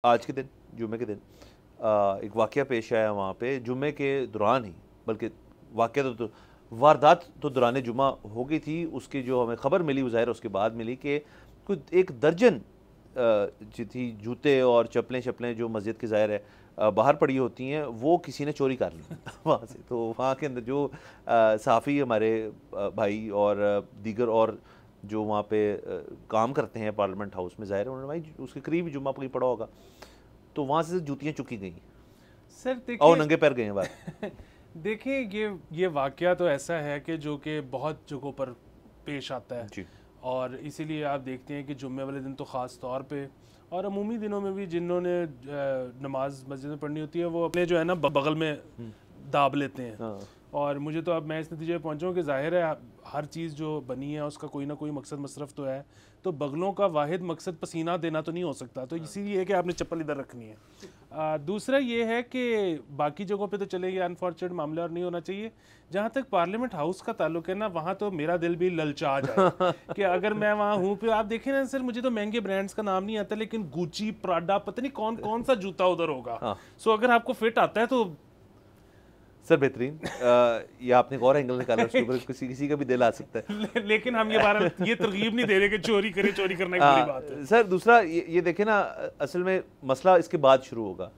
आज के दिन जुम्मे के दिन एक वाक़या पेश आया वहाँ पे जुम्मे के दौरान ही, बल्कि वाक़या तो वारदात तो दौरान जुम्मा हो गई थी। उसकी जो हमें ख़बर मिली वो ज़ाहिर उसके बाद मिली कि कुछ एक दर्जन जो थी जूते और चप्पलें जो मस्जिद के ज़ाहिर है बाहर पड़ी होती हैं, वो किसी ने चोरी कर ली वहाँ से। तो वहाँ के अंदर जो सहाफ़ी हमारे भाई और दीगर और जो वहाँ पे काम करते हैं पार्लियामेंट हाउस में, ज़ाहिर है उन्होंने भाई उसके करीब ही जुम्मा पड़ा होगा, तो वहाँ से जूतियाँ चुकी गई सर। देखिए और नंगे पैर गए हैं बाहर। देखिए ये वाक़या तो ऐसा है कि जो कि बहुत जगहों पर पेश आता है जी। और इसीलिए आप देखते हैं कि जुम्मे वाले दिन तो ख़ास तौर पे और अमूमी दिनों में भी जिन्होंने नमाज मस्जिद में पढ़नी होती है वो अपने जो है ना बगल में दाब लेते हैं। हाँ। और मुझे तो अब मैं इस नतीजे पर पहुँचा हूँ कि ज़ाहिर है हर चीज़ जो बनी है उसका कोई ना कोई मकसद मसरफ़ तो है, तो बगलों का वाहिद मकसद पसीना देना तो नहीं हो सकता, तो इसीलिए कि आपने चप्पल इधर रखनी है। दूसरा ये है कि बाकी जगहों पे तो चले गए अनफॉर्चुनेट मामला और नहीं होना चाहिए। जहाँ तक पार्लियामेंट हाउस का ताल्लुक है ना, वहाँ तो मेरा दिल भी ललचा जाए कि अगर मैं वहाँ हूँ। फिर आप देखें ना सर, मुझे तो महंगे ब्रांड्स का नाम नहीं आता, लेकिन गुची, प्राडा, पता नहीं कौन कौन सा जूता उधर होगा। सो अगर आपको फिट आता है तो सर बेहतरीन, ये आपने एक और एंगल निकाला, उसके ऊपर किसी का भी दिल आ सकता है। लेकिन हम ये तरगीब नहीं दे रहे कि चोरी करना एक बड़ी बात है। सर दूसरा ये देखें ना, असल में मसला इसके बाद शुरू होगा।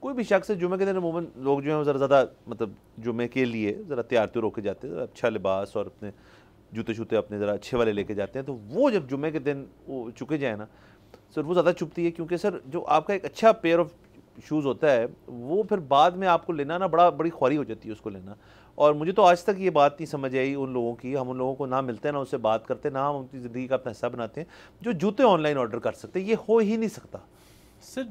कोई भी शख्स है जुम्मे के दिन अमूमन लोग जो हैं ज़रा ज़्यादा मतलब जुम्मे के लिए ज़रा तैयार तो होकर जाते हैं, अच्छा लिबास और अपने जूते शूते अपने ज़रा अच्छे वाले लेके जाते हैं। तो वो जब जुम्मे के दिन वो चुके जाए ना सर, वो ज़्यादा चुभती है, क्योंकि सर जो आपका एक अच्छा पेयर ऑफ शूज़ होता है वो फिर बाद में आपको लेना ना बड़ी ख्वारी हो जाती है उसको लेना। और मुझे तो आज तक ये बात नहीं समझ आई उन लोगों की, हम उन लोगों को ना मिलते हैं ना उससे बात करते, ना हम उनकी ज़िंदगी का अपना हिस्सा बनाते हैं, जो जूते ऑनलाइन ऑर्डर कर सकते हैं। ये हो ही नहीं सकता सर।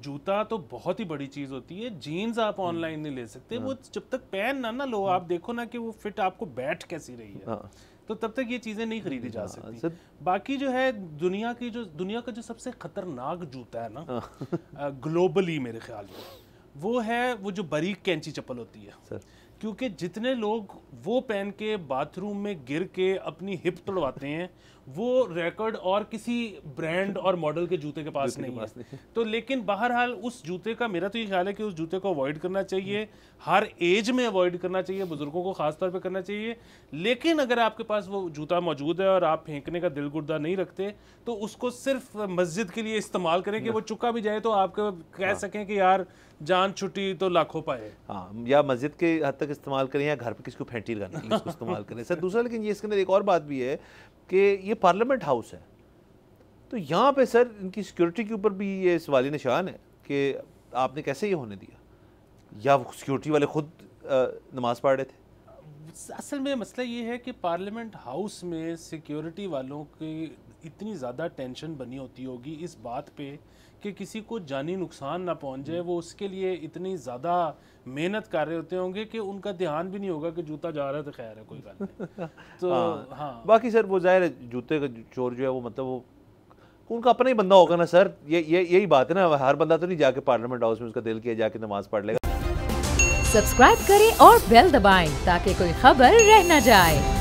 जूता तो बहुत ही बड़ी चीज़ होती है, जीन्स आप ऑनलाइन नहीं ले सकते। वो जब तक पहन ना लो, आप देखो ना कि वो फिट आपको बैठ कैसी रही है, तो तब तक ये चीज़ें नहीं खरीदी जा सकती। बाकी जो है दुनिया का जो सबसे खतरनाक जूता है ना ग्लोबली मेरे ख्याल में, वो है वो जो बारीक कैंची चप्पल होती है सर। क्योंकि जितने लोग वो पहन के बाथरूम में गिर के अपनी हिप तोड़वाते हैं, वो रिकॉर्ड और किसी ब्रांड और मॉडल के जूते के पास नहीं है। तो लेकिन बहरहाल उस जूते का मेरा तो ये ख्याल है कि उस जूते को अवॉइड करना चाहिए, हर एज में अवॉइड करना चाहिए, बुजुर्गों को खास तौर पे करना चाहिए। लेकिन अगर आपके पास वो जूता मौजूद है और आप फेंकने का दिल गुर्दा नहीं रखते, तो उसको सिर्फ मस्जिद के लिए इस्तेमाल करें कि वो चुका भी जाए तो आप कह सकें कि यार जान छुट्टी तो लाखों पाए। हाँ, या मस्जिद के हद तक इस्तेमाल करें या घर पे किसी को फेंटी लगाने के लिए इसको इस्तेमाल करें सर। दूसरा लेकिन ये इसके अंदर एक और बात भी है कि ये पार्लियामेंट हाउस है, तो यहाँ पे सर इनकी सिक्योरिटी के ऊपर भी ये सवाली निशान है कि आपने कैसे ये होने दिया, या सिक्योरिटी वाले खुद नमाज पढ़ रहे थे। असल में मसला ये है कि पार्लियामेंट हाउस में सिक्योरिटी वालों की इतनी ज़्यादा टेंशन बनी होती होगी इस बात पे कि किसी को जानी नुकसान ना पहुंच जाए, वो उसके लिए इतनी ज़्यादा मेहनत कर रहे होते होंगे कि उनका ध्यान भी नहीं होगा कि जूता जा रहा है तो खैर है कोई बात नहीं। तो हाँ बाकी सर वो ज़ाहिर है जूते का चोर जो है वो मतलब वो उनका अपना ही बंदा होगा ना सर। यही बात है ना, हर बंदा तो नहीं जाके पार्लियामेंट हाउस में उसका दिल किया जाके नमाज पढ़ लेगा। सब्सक्राइब करें और बेल दबाएं ताकि कोई खबर रह न जाए।